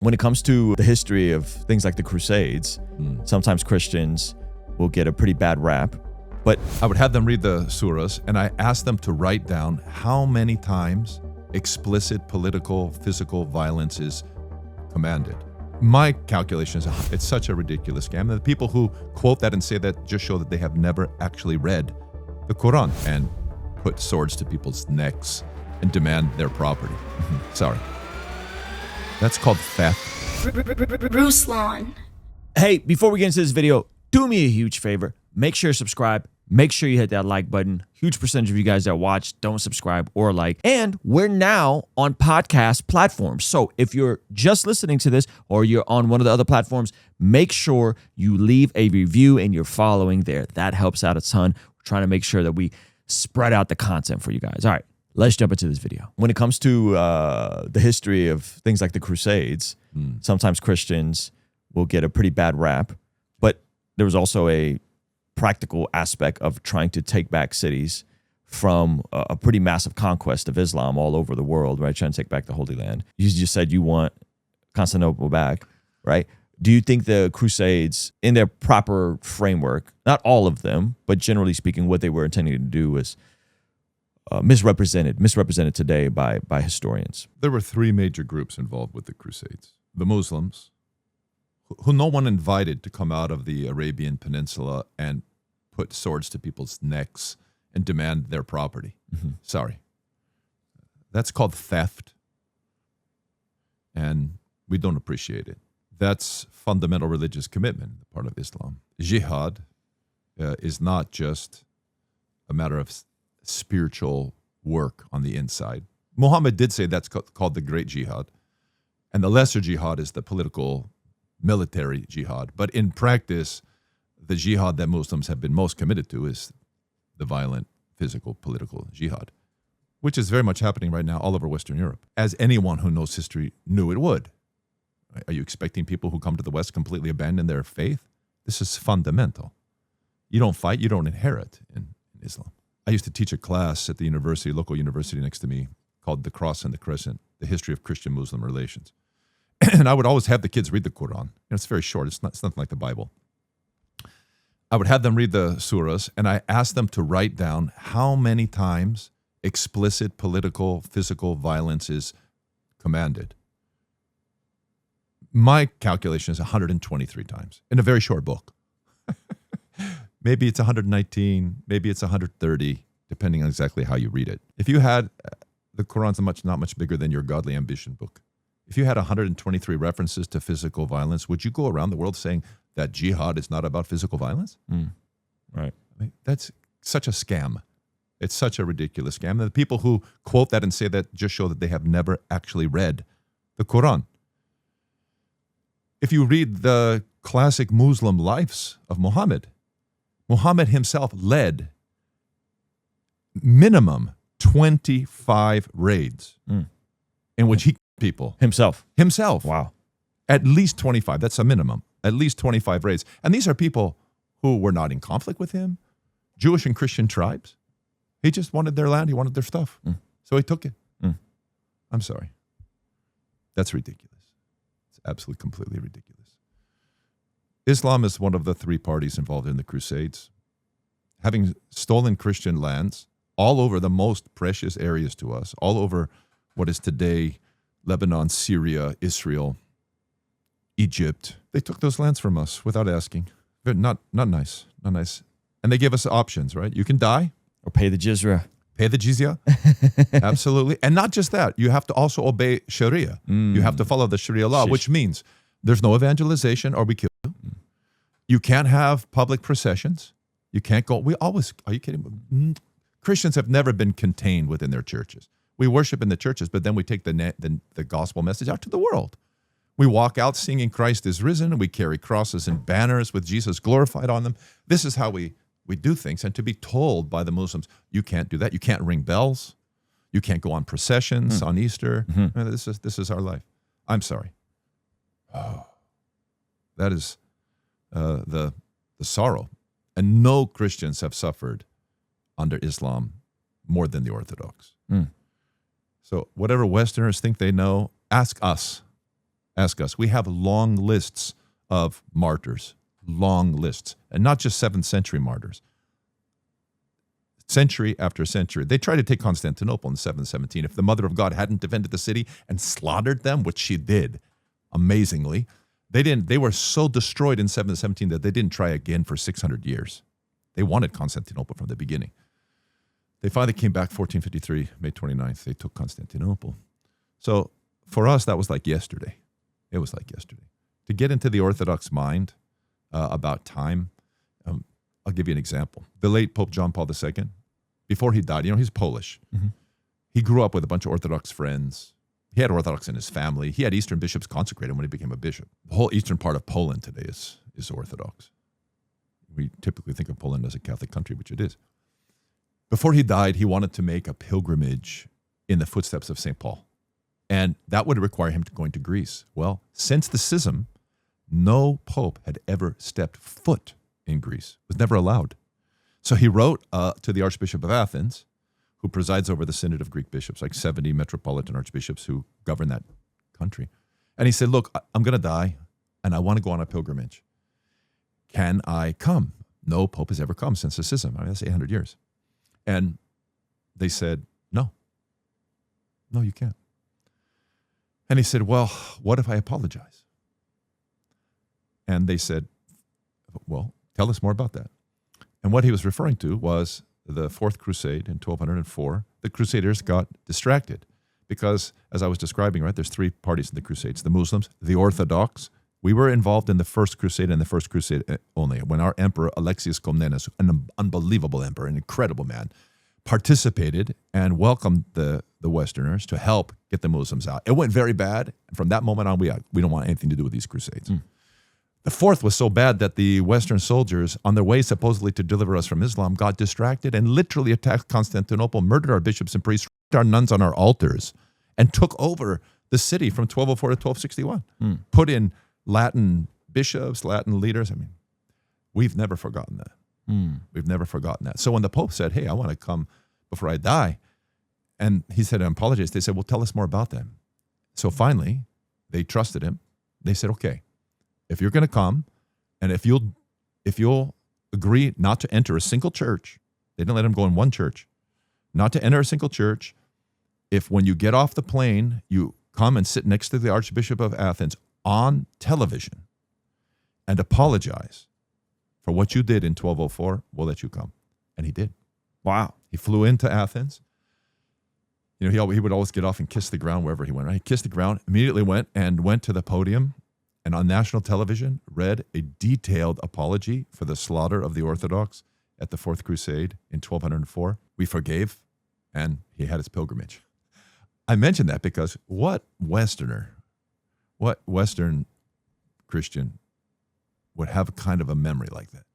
When it comes to the history of things like the Crusades, sometimes Christians will get a pretty bad rap. But I would have them read the surahs, and I asked them to write down how many times explicit political, physical violence is commanded. My calculation is it's such a ridiculous scam. And the people who quote that and say that just show that they have never actually read the Quran and put swords to people's necks and demand their property. Sorry. That's called theft. Ruslan. hey, before we get into this video, do me a huge favor. Make sure you subscribe. Make sure you hit that like button. Huge percentage of you guys that watch don't subscribe or like. And we're now on podcast platforms. So if you're just listening to this or you're on one of the other platforms, make sure you leave a review and you're following there. That helps out a ton. We're trying to make sure that we spread out the content for you guys. All right, let's jump into this video. When it comes to the history of things like the Crusades, sometimes Christians will get a pretty bad rap, but there was also a practical aspect of trying to take back cities from a pretty massive conquest of Islam all over the world, right? Trying to take back the Holy Land. You just said you want Constantinople back, right? Do you think the Crusades, in their proper framework, not all of them, but generally speaking, what they were intending to do was misrepresented today by historians? There were three major groups involved with the Crusades. The Muslims, who no one invited to come out of the Arabian Peninsula and put swords to people's necks and demand their property. Sorry. That's called theft, and we don't appreciate it. That's fundamental religious commitment, part of Islam. Jihad is not just a matter of spiritual work on the inside. Muhammad did say that's called the great jihad, and the lesser jihad is the political military jihad. But in practice, the jihad that Muslims have been most committed to is the violent, physical, political jihad, which is very much happening right now all over Western Europe, as anyone who knows history knew it would. Are you expecting people who come to the West completely abandon their faith? This is fundamental. You don't fight, you don't inherit in Islam. I used to teach a class at the university, local university next to me, called The Cross and the Crescent, the history of Christian-Muslim relations. And I would always have the kids read the Quran. It's very short. It's nothing like the Bible. I would have them read the surahs, and I asked them to write down how many times explicit political, physical violence is commanded. My calculation is 123 times in a very short book. Maybe it's 119, maybe it's 130, depending on exactly how you read it. If you had, the Quran's not much bigger than your Godly Ambition book. If you had 123 references to physical violence, would you go around the world saying that jihad is not about physical violence? Right. I mean, that's such a scam. It's such a ridiculous scam. And the people who quote that and say that just show that they have never actually read the Quran. If you read the classic Muslim lives of Muhammad, Muhammad himself led minimum 25 raids in which he people. Himself. Wow. At least 25. That's a minimum. At least 25 raids. And these are people who were not in conflict with him. Jewish and Christian tribes. He just wanted their land. He wanted their stuff. So he took it. I'm sorry. That's ridiculous. It's absolutely, completely ridiculous. Islam is one of the three parties involved in the Crusades. Having stolen Christian lands all over the most precious areas to us, all over what is today Lebanon, Syria, Israel, Egypt. They took those lands from us without asking. Not nice. Not nice. And they gave us options, right? You can die. Or pay the jizya. Pay the jizya. Absolutely. And not just that. You have to also obey Sharia. You have to follow the Sharia law, which means there's no evangelization or we kill you. You can't have public processions. You can't go. Are you kidding? Christians have never been contained within their churches. We worship in the churches, but then we take the gospel message out to the world. We walk out singing Christ is risen, and we carry crosses and banners with Jesus glorified on them. This is how we do things. And to be told by the Muslims, you can't do that. You can't ring bells. You can't go on processions on Easter. This is our life. I'm sorry. That is the sorrow. And no Christians have suffered under Islam more than the Orthodox. So whatever Westerners think they know, ask us Ask us. We have long lists of martyrs, long lists, and not just 7th century martyrs. Century after century. They tried to take Constantinople in 717. If the Mother of God hadn't defended the city and slaughtered them, which she did, amazingly, they were so destroyed in 717 that they didn't try again for 600 years. They wanted Constantinople from the beginning. They finally came back 1453, May 29th. They took Constantinople. So for us, that was like yesterday. It was like yesterday. To get into the Orthodox mind about time, I'll give you an example. The late Pope John Paul II, before he died, he's Polish. Mm-hmm. He grew up with a bunch of Orthodox friends. He had Orthodox in his family. He had Eastern bishops consecrate him when he became a bishop. The whole eastern part of Poland today is Orthodox. We typically think of Poland as a Catholic country, which it is. Before he died, he wanted to make a pilgrimage in the footsteps of St. Paul. And that would require him to go into Greece. Well, since the schism, no pope had ever stepped foot in Greece. It was never allowed. So he wrote to the Archbishop of Athens, who presides over the Synod of Greek bishops, like 70 metropolitan archbishops who govern that country. And he said, look, I'm going to die, and I want to go on a pilgrimage. Can I come? No pope has ever come since the schism. I mean, that's 800 years. And they said, no, you can't. And he said, well, what if I apologize? And they said, well, tell us more about that. And what he was referring to was the Fourth Crusade in 1204. The Crusaders got distracted because, as I was describing, right, there's 3 parties in the Crusades: the Muslims, the Orthodox. We were involved in the First Crusade and the First Crusade only, when our emperor, Alexius Comnenus, an unbelievable emperor, an incredible man, participated and welcomed the Westerners to help get the Muslims out. It went very bad. And from that moment on, we don't want anything to do with these Crusades. The Fourth was so bad that the Western soldiers, on their way supposedly to deliver us from Islam, got distracted and literally attacked Constantinople, murdered our bishops and priests, our nuns on our altars, and took over the city from 1204 to 1261. Put in Latin bishops, Latin leaders. I mean, we've never forgotten that. We've never forgotten that. So when the Pope said, hey, I want to come before I die, and he said, I apologize, they said, well, tell us more about them. So finally, they trusted him. They said, okay, if you're going to come, and if you'll agree not to enter a single church, they didn't let him go in one church, not to enter a single church, if when you get off the plane, you come and sit next to the Archbishop of Athens on television and apologize for what you did in 1204, we'll let you come. And he did. Wow. He flew into Athens. He would always get off and kiss the ground wherever he went. Right? He kissed the ground, immediately went to the podium, and on national television read a detailed apology for the slaughter of the Orthodox at the Fourth Crusade in 1204. We forgave, and he had his pilgrimage. I mention that because what Western Christian would have a kind of a memory like that?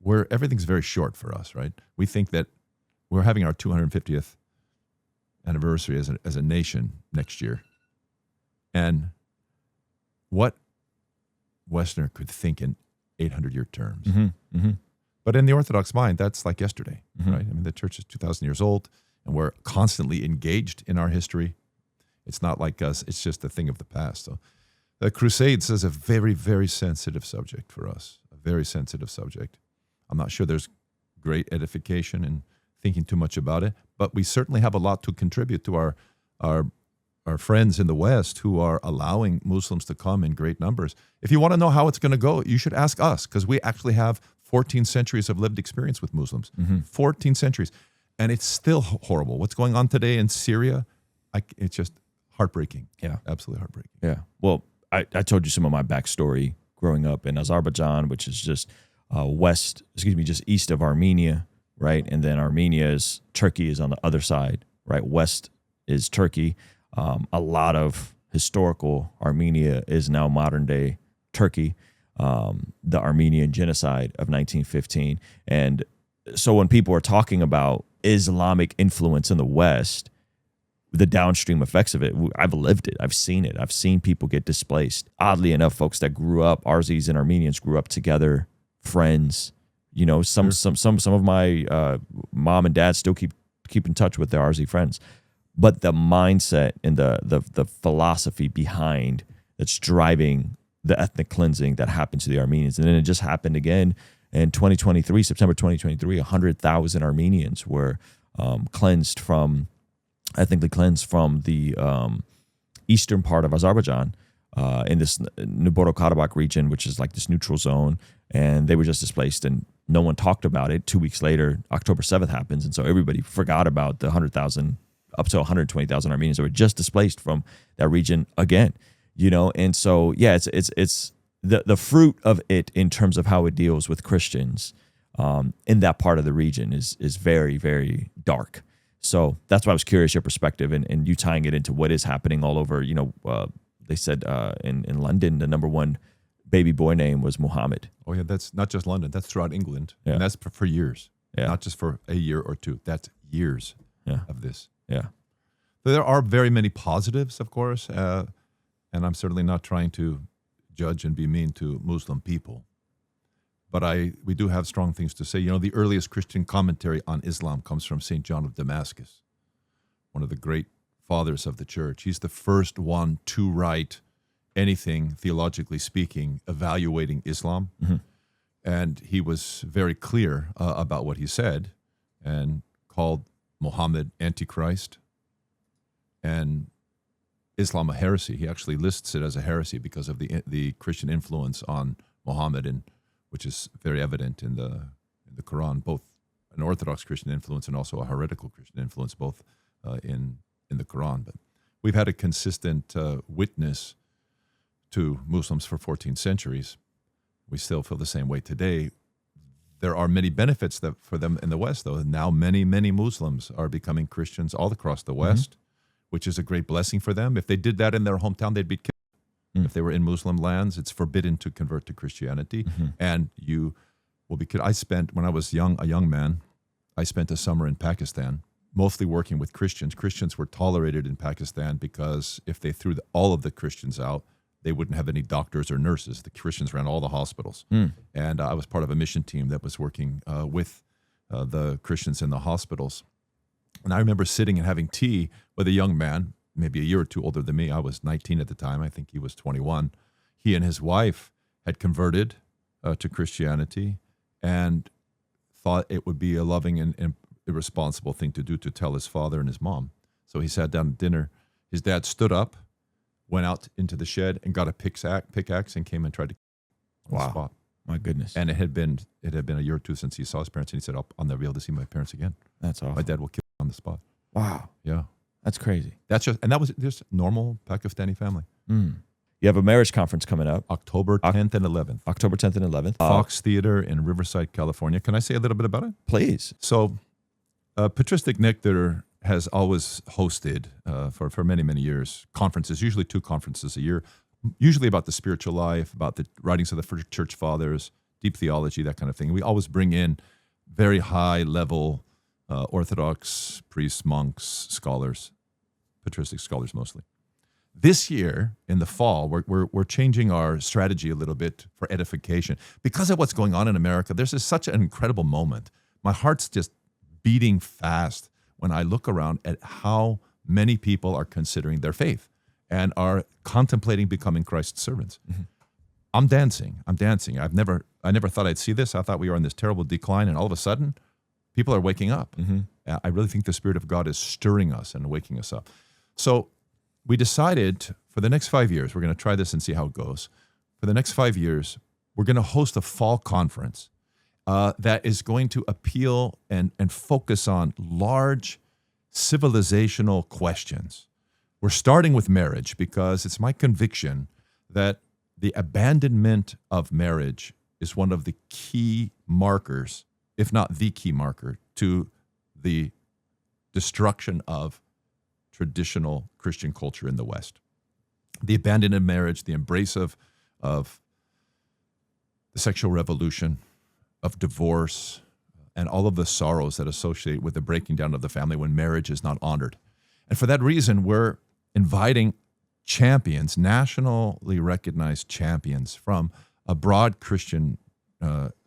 Where everything's very short for us, right? We think that we're having our 250th anniversary as a nation next year. And what Westerner could think in 800-year terms. But in the Orthodox mind, that's like yesterday, right? I mean, the church is 2,000 years old, and we're constantly engaged in our history. It's not like us. It's just a thing of the past. So the Crusades is a very, very sensitive subject for us, a very sensitive subject. I'm not sure there's great edification in thinking too much about it, but we certainly have a lot to contribute to our friends in the West who are allowing Muslims to come in great numbers. If you want to know how it's going to go, you should ask us, because we actually have 14 centuries of lived experience with Muslims. 14 centuries. And it's still horrible. What's going on today in Syria, it's just heartbreaking. Yeah. Absolutely heartbreaking. Yeah. Well, I told you some of my backstory growing up in Azerbaijan, which is just just east of Armenia, right? And then Turkey is on the other side, right? West is Turkey. A lot of historical Armenia is now modern day Turkey, the Armenian genocide of 1915. And so when people are talking about Islamic influence in the West, the downstream effects of it, I've lived it. I've seen it. I've seen people get displaced. Oddly enough, folks that grew up, Arzis and Armenians grew up together, friends. Some of my mom and dad still keep in touch with their Arzi friends. but the mindset and the philosophy behind that's driving the ethnic cleansing that happened to the Armenians. And then it just happened again in 2023, September 2023, 100,000 Armenians were ethnically cleansed from the eastern part of Azerbaijan in this Nagorno-Karabakh region, which is like this neutral zone. And they were just displaced and no one talked about it. 2 weeks later, October 7th happens. And so everybody forgot about the 100,000, up to 120,000 Armenians that were just displaced from that region again. And so, yeah, it's the fruit of it in terms of how it deals with Christians in that part of the region is very, very dark. So that's why I was curious your perspective and you tying it into what is happening all over. They said in London, the number one baby boy name was Muhammad. Oh, yeah, that's not just London. That's throughout England. Yeah. And that's for years, Yeah. not just for a year or two. That's years Yeah. of this. Yeah. There are very many positives, of course, and I'm certainly not trying to judge and be mean to Muslim people. But we do have strong things to say. The earliest Christian commentary on Islam comes from St. John of Damascus, one of the great fathers of the church. He's the first one to write anything, theologically speaking, evaluating Islam. Mm-hmm. And he was very clear about what he said and called Muhammad Antichrist and Islam a heresy. He actually lists it as a heresy because of the Christian influence on Muhammad, and which is very evident in the Quran, both an Orthodox Christian influence and also a heretical Christian influence, both in the Quran. But we've had a consistent witness to Muslims for 14 centuries. We still feel the same way today. There are many benefits for them in the West, though. Now many, many Muslims are becoming Christians all across the West, which is a great blessing for them. If they did that in their hometown, they'd be killed. If they were in Muslim lands, it's forbidden to convert to Christianity. And you will be killed. When I was a young man, I spent a summer in Pakistan, mostly working with Christians. Christians were tolerated in Pakistan because if they threw all of the Christians out, they wouldn't have any doctors or nurses. The Christians ran all the hospitals. And I was part of a mission team that was working with the Christians in the hospitals. And I remember sitting and having tea with a young man, maybe a year or two older than me. I was 19 at the time. I think he was 21. He and his wife had converted to Christianity and thought it would be a loving and irresponsible thing to do to tell his father and his mom. So he sat down at dinner. His dad stood up, went out into the shed and got a pickaxe and came and tried to kill the spot. My goodness. And it had been a year or two since he saw his parents, and he said, I'll never be able to see my parents again. That's awesome. My dad will kill on the spot. Wow. Yeah. That's crazy. That was just normal Pakistani family. You have a marriage conference coming up. October 10th and 11th. October 10th and 11th. Fox Theater in Riverside, California. Can I say a little bit about it? Please. So, Patristic Nectar has always hosted for many, many years conferences, usually 2 conferences a year, usually about the spiritual life, about the writings of the church fathers, deep theology, that kind of thing. We always bring in very high-level Orthodox priests, monks, scholars, patristic scholars mostly. This year, in the fall, we're changing our strategy a little bit for edification. Because of what's going on in America, there's such an incredible moment. My heart's just beating fast when I look around at how many people are considering their faith and are contemplating becoming Christ's servants. I'm dancing. I never thought I'd see this. I thought we were in this terrible decline, and all of a sudden, people are waking up. I really think the Spirit of God is stirring us and waking us up. So we decided for the next 5 years, we're going to try this and see how it goes. For the next 5 years, we're going to host a fall conference that is going to appeal and focus on large civilizational questions. We're starting with marriage because it's my conviction that the abandonment of marriage is one of the key markers, if not the key marker, to the destruction of traditional Christian culture in the West. The abandonment of marriage, the embrace of the sexual revolution, of divorce, and all of the sorrows that associate with the breaking down of the family when marriage is not honored. And for that reason, we're inviting champions, nationally recognized champions from a broad Christian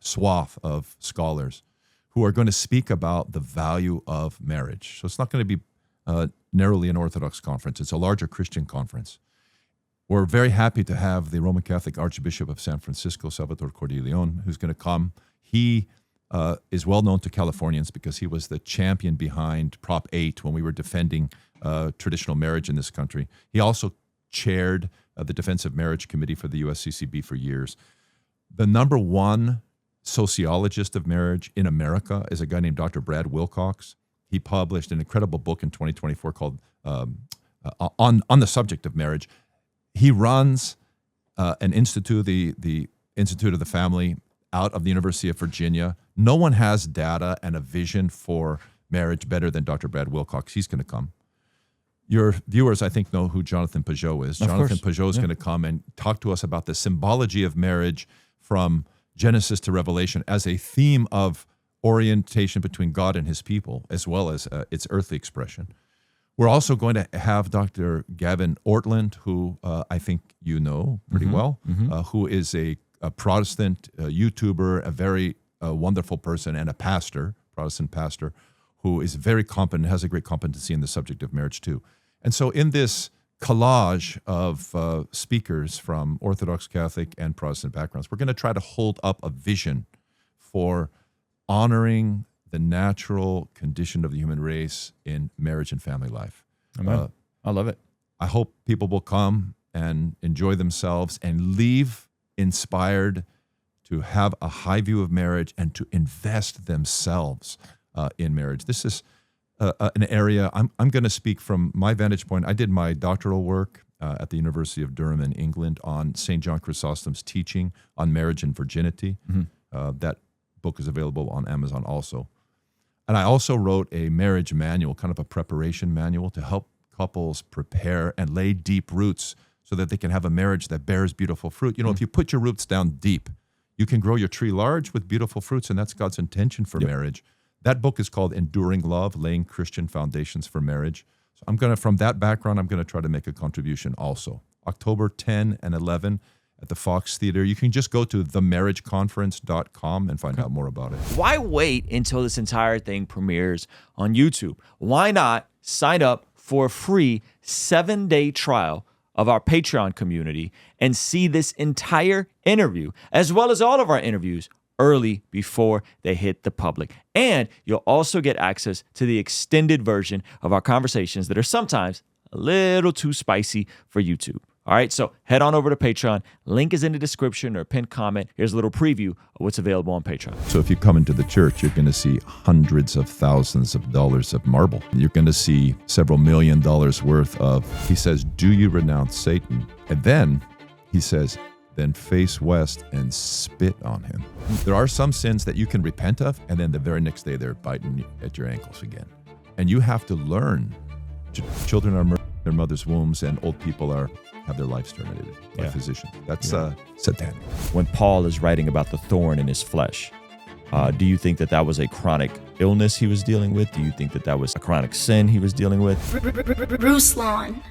swath of scholars who are going to speak about the value of marriage. So it's not going to be narrowly an Orthodox conference. It's a larger Christian conference. We're very happy to have the Roman Catholic Archbishop of San Francisco, Salvatore Cordileone, who's going to come. He is well known to Californians because he was the champion behind Prop 8 when we were defending traditional marriage in this country. He also chaired the Defense of Marriage Committee for the USCCB for years. The number one sociologist of marriage in America is a guy named Dr. Brad Wilcox. He published an incredible book in 2024 called on the subject of marriage. He runs an institute, the Institute of the Family, out of the University of Virginia. No one has data and a vision for marriage better than Dr. Brad Wilcox. He's going to come. Your viewers, I think, know who Jonathan Peugeot is. Jonathan Peugeot is going to come and talk to us about the symbology of marriage from Genesis to Revelation as a theme of orientation between God and his people, as well as its earthly expression. We're also going to have Dr. Gavin Ortland, who I think you know pretty well, who is a Protestant YouTuber, a very wonderful person, and a pastor, Protestant pastor, who is very competent, has a great competency in the subject of marriage too. And so in this collage of speakers from Orthodox, Catholic, and Protestant backgrounds, we're going to try to hold up a vision for honoring the natural condition of the human race in marriage and family life. Amen. I love it. I hope people will come and enjoy themselves and leave inspired to have a high view of marriage and to invest themselves in marriage. This is an area, I'm going to speak from my vantage point. I did my doctoral work at the University of Durham in England on St. John Chrysostom's teaching on marriage and virginity. That book is available on Amazon also. And I also wrote a marriage manual, kind of a preparation manual to help couples prepare and lay deep roots so that they can have a marriage that bears beautiful fruit. You know, if you put your roots down deep, you can grow your tree large with beautiful fruits, and that's God's intention for marriage. That book is called Enduring Love, Laying Christian Foundations for Marriage. So from that background, I'm going to try to make a contribution also. October 10 and 11 at the Fox Theater. You can just go to themarriageconference.com and find out more about it. Why wait until this entire thing premieres on YouTube? Why not sign up for a free 7-day trial of our Patreon community and see this entire interview, as well as all of our interviews, early before they hit the public. And you'll also get access to the extended version of our conversations that are sometimes a little too spicy for YouTube. All right, so head on over to Patreon. Link is in the description or pinned comment. Here's a little preview of what's available on Patreon. So if you come into the church, you're going to see hundreds of thousands of dollars of marble. You're going to see several $1 million worth of, he says, do you renounce Satan? And then he says, then face west and spit on him. There are some sins that you can repent of, and then the very next day they're biting at your ankles again. And you have to learn. Children are murdered in their mother's wombs, and old people have their lives terminated by physicians. That's satanic. When Paul is writing about the thorn in his flesh, do you think that was a chronic illness he was dealing with? Do you think that was a chronic sin he was dealing with? Ruslan